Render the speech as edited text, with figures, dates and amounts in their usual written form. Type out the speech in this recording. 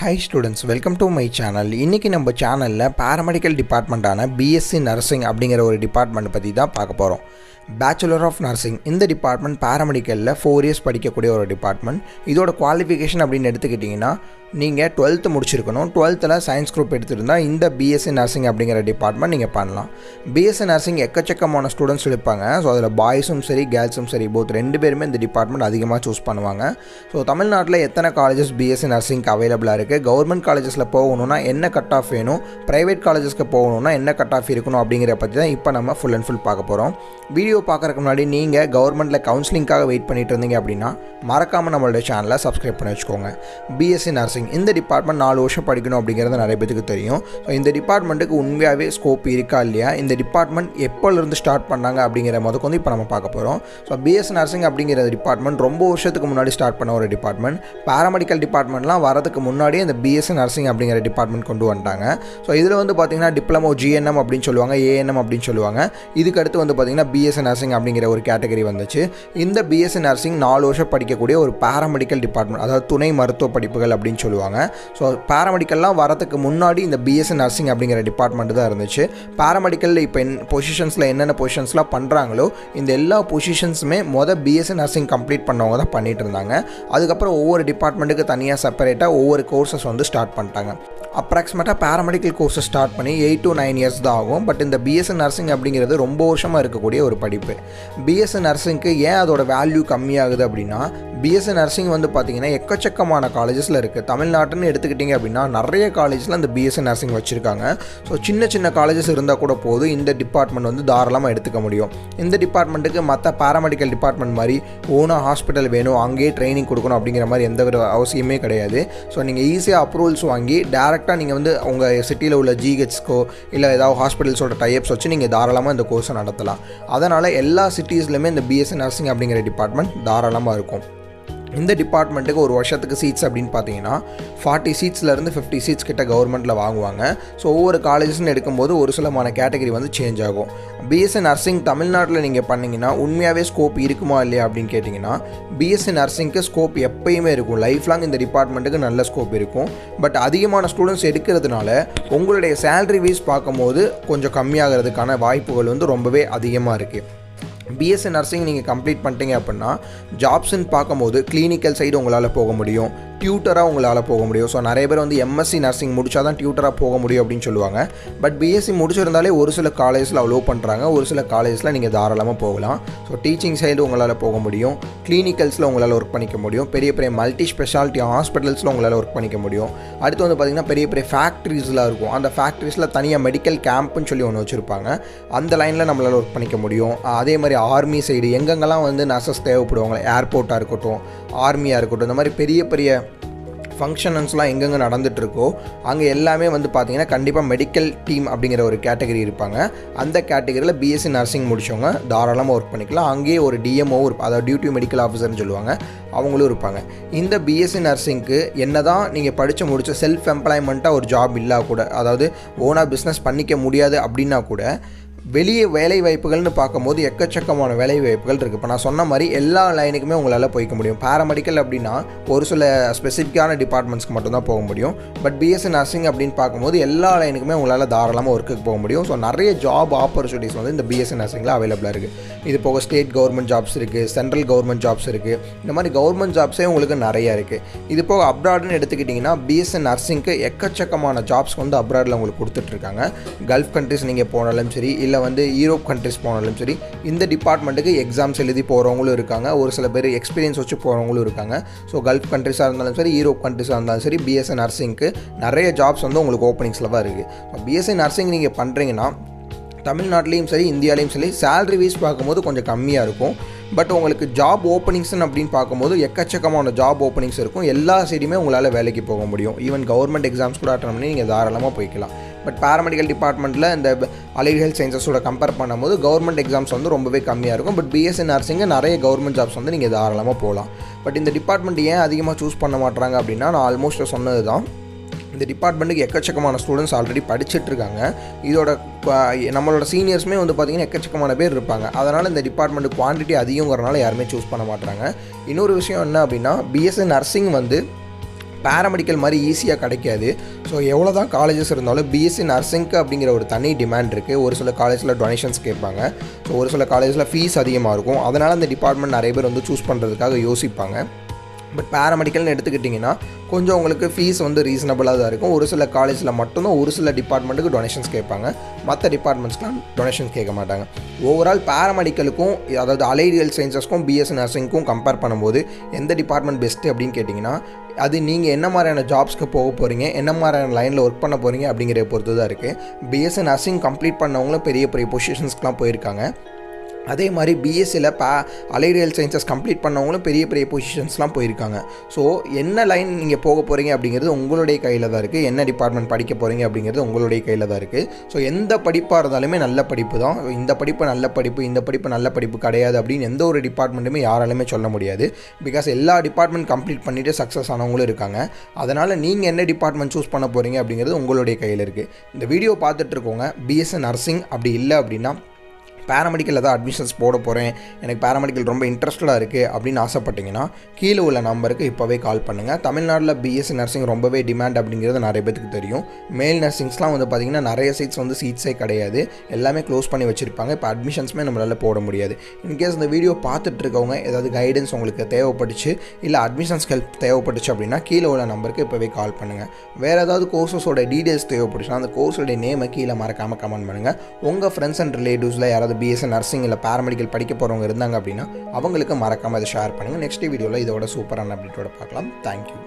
Hi students, welcome to my channel. இன்னைக்கு நம்ம சேனல்ல paramedical டிபார்ட்மென்ட்டான BSc நர்சிங் அப்படிங்கிற ஒரு டிபார்ட்மெண்ட் பத்தி தான் பார்க்க போறோம். Bachelor of Nursing இந்த டிபார்ட்மெண்ட் paramedicalல 4 இயர்ஸ் படிக்கக்கூடிய ஒரு டிபார்ட்மெண்ட். இதோட குவாலிஃபிகேஷன் அப்படின்னு எடுத்துக்கிட்டிங்கன்னா நீங்கள் 12th முடிச்சிருக்கணும். 12th சயின்ஸ் குரூப் எடுத்துருந்தா இந்த BSc நர்சிங் அப்படிங்கிற டிபார்ட்மெண்ட் நீங்கள் பண்ணலாம். BSc நர்சிங் எக்கச்சக்கமான ஸ்டூடெண்ட்ஸ் எடுப்பாங்க. ஸோ அதில் பாய்ஸும் சரி கேர்ள்ஸும் சரி போத் ரெண்டு பேருமே இந்த டிபார்ட்மெண்ட் அதிகமாக சூஸ் பண்ணுவாங்க. ஸோ தமிழ்நாட்டில் எத்தனை காலேஜஸ் BSc நர்சிங்க்கு அவைலபிளாக இருக்குது, கவர்மெண்ட் காலேஜஸில் போகணுன்னா என்ன கட் ஆஃப் வேணும், ப்ரைவேட் காலேஜஸ்க்கு போகணுன்னா என்ன கட் ஆஃப் இருக்கணும் அப்படிங்கிற பற்றி தான் இப்போ நம்ம ஃபுல் அண்ட் ஃபுல் பார்க்க போகிறோம். வீடியோ பார்க்குறதுக்கு முன்னாடி நீங்கள் கவர்மெண்ட்டில் கவுன்சிலிங்காக வெயிட் பண்ணிட்டு இருந்தீங்க அப்படின்னா மறக்காமல் நம்மளோட சேனலை சப்ஸ்கிரைப் பண்ணி வச்சுக்கோங்க. BSc நர்சிங் இந்த டிபார்ட்மெண்ட் 4 வருஷம் படிக்கணும் அப்படிங்கிறது நிறைய பேருக்கு தெரியும். ஸோ இந்த டிபார்ட்மெண்ட்டுக்கு உண்மையாகவே ஸ்கோப் இருக்கா இல்லையா, இந்த டிபார்ட்மெண்ட் எப்போலேருந்து ஸ்டார்ட் பண்ணாங்க அப்படிங்கிற முதற்கொண்டு இப்போ நம்ம பார்க்க போகிறோம். ஸோ BSc நர்சிங் அப்படிங்கிற டிபார்ட்மெண்ட் ரொம்ப வருஷத்துக்கு முன்னாடி ஸ்டார்ட் பண்ண ஒரு டிபார்ட்மெண்ட். பாராமெடிக்கல் டிபார்ட்மெண்ட்லாம் வரதுக்கு முன்னாடியே இந்த BSc நர்சிங் அப்படிங்கிற டிபார்ட்மெண்ட் கொண்டு வந்துட்டாங்க. ஸோ இதில் வந்து பார்த்திங்கன்னா டிப்ளமோ GNM அப்படின்னு சொல்லுவாங்க, ANM அப்படின்னு சொல்லுவாங்க. இதுக்கு அடுத்து வந்து பார்த்திங்கன்னா BSc நர்சிங் அப்படிங்கிற ஒரு கேட்டகரி வந்துச்சு. இந்த BSc நர்சிங் 4 வருஷம் படிக்கக்கூடிய ஒரு பாராமெடிக்கல் டிபார்ட்மெண்ட், அதாவது துணை மருத்துவ படிப்புகள் அப்படின்னு சொல்லுவாங்க. ஸோ பாராமெடிக்கல்லாம் வரதுக்கு முன்னாடி இந்த BSc நர்சிங் அப்படிங்கிற டிபார்ட்மெண்ட் தான் இருந்துச்சு. பாராமெடிக்கலில் இப்போ பொசிஷன்ஸில் என்னென்ன பொசிஷன்ஸ்லாம் பண்ணுறாங்களோ இந்த எல்லா பொசிஷன்ஸுமே BSc நர்சிங் கம்ப்ளீட் பண்ணவங்க தான் பண்ணிகிட்டு இருந்தாங்க. அதுக்கப்புறம் ஒவ்வொரு டிபார்ட்மெண்ட்டுக்கு தனியாக செப்பரேட்டாக ஒவ்வொரு கோர்சஸ் வந்து ஸ்டார்ட் பண்ணிட்டாங்க. அப்ராக்சிமேட்டாக பாராமெடிக்கல் கோர்ஸை ஸ்டார்ட் பண்ணி 8 to 9 இயர்ஸ் தான் ஆகும். பட் இந்த BSc நர்சிங் அப்படிங்கிறது ரொம்ப வருஷமாக இருக்கக்கூடிய ஒரு படிப்பு. BSc நர்சிங்க்கு ஏன் அதோட வேல்யூ கம்மியாகுது அப்படின்னா, BSc நர்சிங் வந்து பார்த்திங்கன்னா எக்கச்சக்கமான காலேஜஸில் இருக்குது. தமிழ்நாட்டுன்னு எடுத்துக்கிட்டிங்க அப்படின்னா நிறைய காலேஜில் அந்த BSc நர்சிங் வச்சுருக்காங்க. ஸோ சின்ன சின்ன காலேஜஸ் இருந்தால் கூட போதும் இந்த டிபார்ட்மெண்ட் வந்து தாராளமாக எடுத்துக்க முடியும். இந்த டிபார்ட்மெண்ட்டுக்கு மற்ற பாராமெடிக்கல் டிபார்ட்மெண்ட் மாதிரி ஓனாக ஹாஸ்பிட்டல் வேணும், அங்கேயே ட்ரைனிங் கொடுக்கணும் அப்படிங்கிற மாதிரி எந்த ஒரு அவசியமே கிடையாது. ஸோ நீங்கள் ஈஸியாக அப்ரூவல்ஸ் வாங்கி டேரெக்டாக நீங்கள் வந்து உங்கள் சிட்டியில் உள்ள GHஸ்க்கோ இல்லை ஏதாவது ஹாஸ்பிட்டல்ஸோட டைப்ஸ் வச்சு நீங்கள் தாராளமாக இந்த கோர்ஸை நடத்தலாம். அதனால் எல்லா சிட்டிஸ்லையுமே இந்த BSc நர்சிங் அப்படிங்கிற டிபார்ட்மெண்ட் தாராளமாக இருக்கும். இந்த டிபார்ட்மெண்ட்டுக்கு ஒரு வருஷத்துக்கு சீட்ஸ் அப்படின்னு பார்த்தீங்கன்னா 40 சீட்ஸ்லேருந்து 50 சீட்ஸ் கிட்ட கவர்மெண்ட்டில் வாங்குவாங்க. ஸோ ஒவ்வொரு காலேஜஸ்ன்னு எடுக்கும்போது ஒரு சிலமான கேட்டகரி வந்து சேஞ்ச் ஆகும். BSc நர்சிங் தமிழ்நாட்டில் நீங்கள் பண்ணிங்கன்னா உண்மையாகவே ஸ்கோப் இருக்குமா இல்லையா அப்படின்னு கேட்டிங்கன்னா, BSc நர்சிங்க்கு ஸ்கோப் எப்பயுமே இருக்கும். லைஃப் லாங் இந்த டிபார்ட்மெண்ட்டுக்கு நல்ல ஸ்கோப் இருக்கும். பட் அதிகமான ஸ்டூடெண்ட்ஸ் எடுக்கிறதுனால உங்களுடைய சேலரி வைஸ் பார்க்கும்போது கொஞ்சம் கம்மியாகிறதுக்கான வாய்ப்புகள் வந்து ரொம்பவே அதிகமாக இருக்குது. BSc நர்சிங் நீங்கள் கம்ப்ளீட் பண்ணிட்டீங்க அப்படின்னா ஜாப்ஸ்ன்னு பார்க்கும்போது கிளினிக்கல் சைடு உங்களால் போக முடியும், டியூட்டராக உங்களால் போக முடியும். ஸோ நிறைய பேர் வந்து MSc நர்சிங் முடித்தா தான் டியூட்டராக போக முடியும் அப்படின்னு சொல்லுவாங்க. பட் BSc முடிச்சிருந்தாலே ஒரு சில காலேஜில் அலோவ் பண்ணுறாங்க, ஒரு சில காலேஜில் நீங்கள் தாராளமாக போகலாம். ஸோ டீச்சிங் சைடு உங்களால் போக முடியும், கிளினிக்கல்ஸில் உங்களால் ஒர்க் பண்ணிக்க முடியும், பெரிய பெரிய மல்டி ஸ்பெஷாலிட்டி ஹாஸ்பிட்டல்ஸில் உங்களால் ஒர்க் பண்ணிக்க முடியும். அடுத்து வந்து பார்த்திங்கன்னா பெரிய பெரிய ஃபேக்ட்ரிஸ்லாம் இருக்கும். அந்த ஃபேக்ட்ரிஸில் தனியாக மெடிக்கல் கேம்ப்னு சொல்லி ஒன்று வச்சுருப்பாங்க. அந்த லைனில் நம்மளால் ஒர்க் பண்ணிக்க முடியும். அதே மாதிரி ஆர்மி சைடு எங்கெங்கெல்லாம் வந்து நர்சஸ் தேவைப்படுவாங்க, ஏர்போர்ட்டாக இருக்கட்டும், ஆர்மியாக இருக்கட்டும், இந்த மாதிரி பெரிய பெரிய ஃபங்க்ஷன்ஸ்லாம் எங்கெங்கே நடந்துகிட்ருக்கோ அங்கே எல்லாமே வந்து பார்த்திங்கன்னா கண்டிப்பாக மெடிக்கல் டீம் அப்படிங்கிற ஒரு கேட்டகரி இருப்பாங்க. அந்த கேட்டகரியில் BSc நர்சிங் முடித்தவங்க தாராளமாக ஒர்க் பண்ணிக்கலாம். அங்கேயே ஒரு DMO அதாவது டியூட்டி மெடிக்கல் ஆஃபீஸர்னு சொல்லுவாங்க, அவங்களும் இருப்பாங்க. இந்த BSc நர்சிங்க்கு என்ன தான் நீங்கள் படித்து முடித்த செல்ஃப் எம்ப்ளாய்மெண்ட்டாக ஒரு ஜாப் இல்லை கூட, அதாவது ஓனாக பிஸ்னஸ் பண்ணிக்க முடியாது அப்படின்னா கூட வெளியே வேலை வாய்ப்புகள்னு பார்க்கும்போது எக்கச்சக்கமான வேலை வாய்ப்புகள் இருக்குது. இப்போ நான் சொன்ன மாதிரி எல்லா லைனுக்குமே உங்களால் போய்க்க முடியும். பாராமெடிக்கல் அப்படின்னா ஒரு சில ஸ்பெசிஃபிக்கான டிபார்ட்மெண்ட்ஸ்க்கு மட்டும்தான் போக முடியும். பட் BSc நர்சிங் அப்படின்னு பார்க்கும்போது எல்லா லைனுக்குமே உங்களால் தாராளமாக ஒர்க்குக்கு போக முடியும். ஸோ நிறைய ஜாப் ஆப்பர்ச்சுனிட்டிஸ் வந்து இந்த BSc நர்சிங்கில் அவைலபிளாக இருக்குது. இது போக ஸ்டேட் கவர்மெண்ட் ஜாப்ஸ் இருக்குது, சென்ட்ரல் கவர்மெண்ட் ஜாப்ஸ் இருக்குது. இந்த மாதிரி கவர்மெண்ட் ஜாப்ஸே உங்களுக்கு நிறையா இருக்குது. இது போக அப்ராடுன்னு எடுத்துக்கிட்டிங்கன்னா BSc நர்சிங்க்கு எக்கச்சக்கமான ஜாப்ஸ் வந்து அப்ராடில் உங்களுக்கு கொடுத்துட்ருக்காங்க. கல்ஃப் கண்ட்ரிஸ் நீங்கள் போனாலும் சரி, இல்லை வந்து யூரோப் கண்ட்ரிஸ் போனாலும் சரி, இந்த டிபார்ட்மெண்ட்டுக்கு எக்ஸாம்ஸ் எழுதி போகிறவங்களும் இருக்காங்க, ஒரு சில பேர் எக்ஸ்பீரியன்ஸ் வச்சு போகிறவங்களும் இருக்காங்க. ஸோ கல்ஃப் கண்ட்ரிஸாக இருந்தாலும் சரி, யூரோப் கண்ட்ரிஸாக இருந்தாலும் சரி, BSc நர்சிங்க்கு நிறைய ஜாப்ஸ் வந்து உங்களுக்கு ஓப்பனிங்ஸில் தான் இருக்குது. BSc நர்சிங் நீங்கள் பண்ணுறீங்கன்னா தமிழ்நாட்டிலையும் சரி இந்தியாவிலையும் சரி சேலரி வைஸ் பார்க்கும்போது கொஞ்சம் கம்மியாக இருக்கும். பட் உங்களுக்கு ஜாப் ஓப்பனிங்ஸ்ன்னு அப்படின்னு பார்க்கும்போது எக்கச்சக்கமான ஜாப் ஓப்பனிங்ஸ் இருக்கும். எல்லா சைடுமே உங்களால் வேலைக்கு போக முடியும். ஈவன் கவர்மெண்ட் எக்ஸாம்ஸ் கூட அட்டன் பண்ணி நீங்கள் தாராளமாக போய்க்கலாம். பட் பாராமெடிக்கல் டிபார்ட்மெண்ட்டில் இந்த அலைட் ஹெல்த் சயின்சஸோட கம்பேர் பண்ணும்போது கவர்மெண்ட் எக்ஸாம்ஸ் வந்து ரொம்பவே கம்மியாக இருக்கும். பட் BSc நர்சிங்கு நிறைய கவர்மெண்ட் ஜாப்ஸ் வந்து நீங்கள் தாராளமாக போகலாம். பட் இந்த டிபார்ட்மெண்ட் ஏன் அதிகமாக சூஸ் பண்ண மாட்டாங்க அப்படின்னா, நான் ஆல்மோஸ்ட் சொன்னது தான், இந்த டிபார்ட்மெண்ட்டுக்கு எக்கச்சக்கமான ஸ்டூடெண்ட்ஸ் ஆல்ரெடி படிச்சுட்ருக்காங்க. இதோட நம்மளோட சீனியர்ஸுமே வந்து பார்த்திங்கன்னா எக்கச்சக்கமான பேர் இருப்பாங்க. அதனால் இந்த டிபார்ட்மெண்ட் குவான்டிட்டி அதிகங்கிறனால யாருமே சூஸ் பண்ண மாட்டாங்க. இன்னொரு விஷயம் என்ன அப்படின்னா, BSc நர்சிங் வந்து பேராமெடிக்கல் மாதிரி ஈஸியாக கிடைக்காது. ஸோ எவ்வளோ தான் காலேஜஸ் இருந்தாலும் பிஎஸ்சி நர்சிங்க்கு அப்படிங்கிற ஒரு தனி டிமாண்ட் இருக்குது. ஒரு சில காலேஜில் டொனேஷன்ஸ் கேட்பாங்க. ஸோ ஒரு சில காலேஜில் ஃபீஸ் அதிகமாக இருக்கும். அதனால் அந்த டிபார்ட்மெண்ட் நிறைய பேர் வந்து சூஸ் பண்ணுறதுக்காக யோசிப்பாங்க. பட் பேராமெடிக்கல்னு எடுத்துக்கிட்டிங்கன்னா கொஞ்சம் உங்களுக்கு ஃபீஸ் வந்து ரீசனபிளாக தான் இருக்கும். ஒரு சில காலேஜில் மட்டும்தான் ஒரு சில டிபார்ட்மெண்ட்டுக்கு டொனேஷன்ஸ் கேட்பாங்க. மற்ற டிபார்ட்மெண்ட்ஸ்லாம் டொனேஷன்ஸ் கேட்க மாட்டாங்க. ஓவரால் பேராமெடிக்கலுக்கும் அதாவது அலைடியல் சயின்சஸ்க்கும் பிஎஸ்சி நர்சிங்க்கும் கம்பேர் பண்ணும்போது எந்த டிபார்ட்மெண்ட் பெஸ்ட்டு அப்படின்னு கேட்டிங்கன்னா அது நீங்கள் என்ன மாதிரியான ஜாப்ஸ்க்கு போக போகிறீங்க, என்ன மாதிரியான லைனில் ஒர்க் பண்ண போகிறீங்க அப்படிங்கிறத பொறுத்து தான் இருக்குது. பிஎஸ்சி நர்சிங் கம்ப்ளீட் பண்ணவங்களும் பெரிய பெரிய பொசிஷன்ஸ்க்கெலாம் போயிருக்காங்க. அதே மாதிரி பிஎஸ்சியில் அலைடியல் சயின்சஸ் கம்ப்ளீட் பண்ணவங்களும் பெரிய பெரிய பொசிஷன்ஸ்லாம் போயிருக்காங்க. ஸோ என்ன லைன் நீங்கள் போக போகிறீங்க அப்படிங்கிறது உங்களுடைய கையில் தான் இருக்குது. என்ன டிபார்ட்மெண்ட் படிக்க போகிறீங்க அப்படிங்கிறது உங்களுடைய கையில் தான் இருக்குது. ஸோ எந்த படிப்பாக இருந்தாலுமே நல்ல படிப்பு தான். இந்த படிப்பு நல்ல படிப்பு, இந்த படிப்பு நல்ல படிப்பு கிடையாது அப்படின்னு எந்த ஒரு டிபார்ட்மெண்ட்டுமே யாராலுமே சொல்ல முடியாது. பிகாஸ் எல்லா டிபார்ட்மெண்ட் கம்ப்ளீட் பண்ணிவிட்டு சக்ஸஸ் ஆனவங்களும் இருக்காங்க. அதனால் நீங்கள் என்ன டிபார்ட்மெண்ட் சூஸ் பண்ண போகிறீங்க அப்படிங்கிறது உங்களுடைய கையில் இருக்குது. இந்த வீடியோ பார்த்துட்ருக்கோங்க பிஎஸ்சி நர்சிங் அப்படி இல்லை அப்படின்னா பேராமெடிக்கலில் தான் அட்மிஷன்ஸ் போட போகிறேன், எனக்கு பேராமெடிக்கல் ரொம்ப இன்ட்ரெஸ்டடாக இருக்குது அப்படின்னு ஆசைப்பட்டீங்கன்னா கீழே உள்ள நம்பருக்கு இப்போவே கால் பண்ணுங்கள். தமிழ்நாட்டில் பிஎஸ்சி நர்சிங் ரொம்பவே டிமாண்ட் அப்படிங்கிறது நிறைய பேருக்கு தெரியும். மேல் நர்சிங்ஸ்லாம் வந்து பார்த்திங்கன்னா நிறைய சீட்ஸ் வந்து சீட்ஸே கிடையாது, எல்லாமே க்ளோஸ் பண்ணி வச்சுருப்பாங்க. இப்போ அட்மிஷன்ஸுமே நம்மளால் போட முடியாது. இன்கேஸ் இந்த வீடியோ பார்த்துட்ருக்கவங்க ஏதாவது கைடன்ஸ் உங்களுக்கு தேவைப்பட்டுச்சு இல்லை அட்மிஷன்ஸ் ஹெல்ப் தேவைப்பட்டுச்சு அப்படின்னா கீழே உள்ள நம்பருக்கு இப்போவே கால் பண்ணுங்கள். வேறு ஏதாவது கோர்சஸோட டீட்டெயில்ஸ் தேவைப்பட்டுச்சுன்னா அந்த கோர்ஸோட நேமை கீழே மறக்காமல் கமெண்ட் பண்ணுங்கள். உங்கள் ஃப்ரெண்ட்ஸ் அண்ட் ரிலேட்டிவ்ஸில் யாராவது பிஎஸ்சி நர்சிங் இல்லை பேராமெடிக்கல் படிக்க போகிறவங்க இருந்தாங்க அப்படின்னா அவங்களுக்கு மறக்காமல் இதை ஷேர் பண்ணுங்கள். நெக்ஸ்ட் வீடியோவில் இதோட சூப்பரான அப்டேட்டோட பார்க்கலாம். தேங்க்யூ.